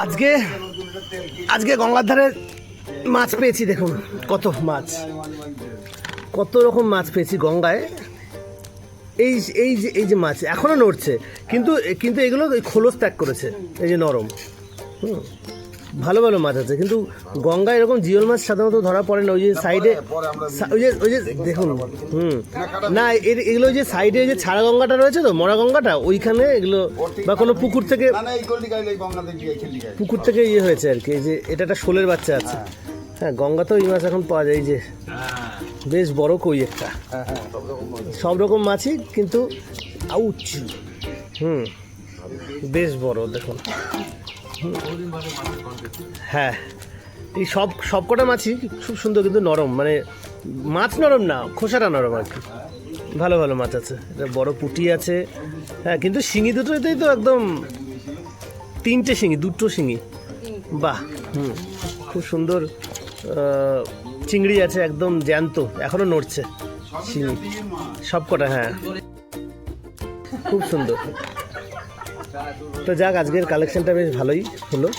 আজকে আজকে গঙ্গার ধারে মাছ পেয়েছি, দেখুন কত মাছ, কত রকম মাছ পেয়েছি গঙ্গায়। এই এই যে মাছ এখনো নড়ছে, কিন্তু কিন্তু এগুলো খোলস ত্যাগ করেছে, এই যে নরম। ভালো ভালো মাছ আছে, কিন্তু গঙ্গায় এরকম জিওল মাছ সাধারণত ধরা পড়ে না। ওই যে সাইডে ওই যে দেখুন, না এগুলো ওই যে সাইডে যে ছাড়া গঙ্গাটা রয়েছে, তো মরা গঙ্গাটা, ওইখানে এগুলো বা কোনো পুকুর থেকে ইয়ে হয়েছে আর কি। এই যে এটা একটা শোলের বাচ্চা আছে। হ্যাঁ, গঙ্গাতেও এই মাছ এখন পাওয়া যায়। এই যে বেশ বড় কই একটা, সব রকম মাছই, কিন্তু আউচ, বেশ বড় দেখুন। হ্যাঁ, এই সব কটা মাছই খুব সুন্দর, কিন্তু নরম, মানে মাছ নরম না, খোসাটা নরম আর কি। ভালো ভালো মাছ আছে, এটা বড় পুঁটি আছে। হ্যাঁ, কিন্তু শিঙি দুটোতেই তো একদম 3টে শিঙি, 2টো শিঙি, বাহ। খুব সুন্দর চিংড়ি আছে, একদম জ্যান্ত, এখনো নড়ছে শিঙি সব কটা। হ্যাঁ, খুব সুন্দর। তো যাক, আজকের কালেকশনটা বেশ ভালোই হলো।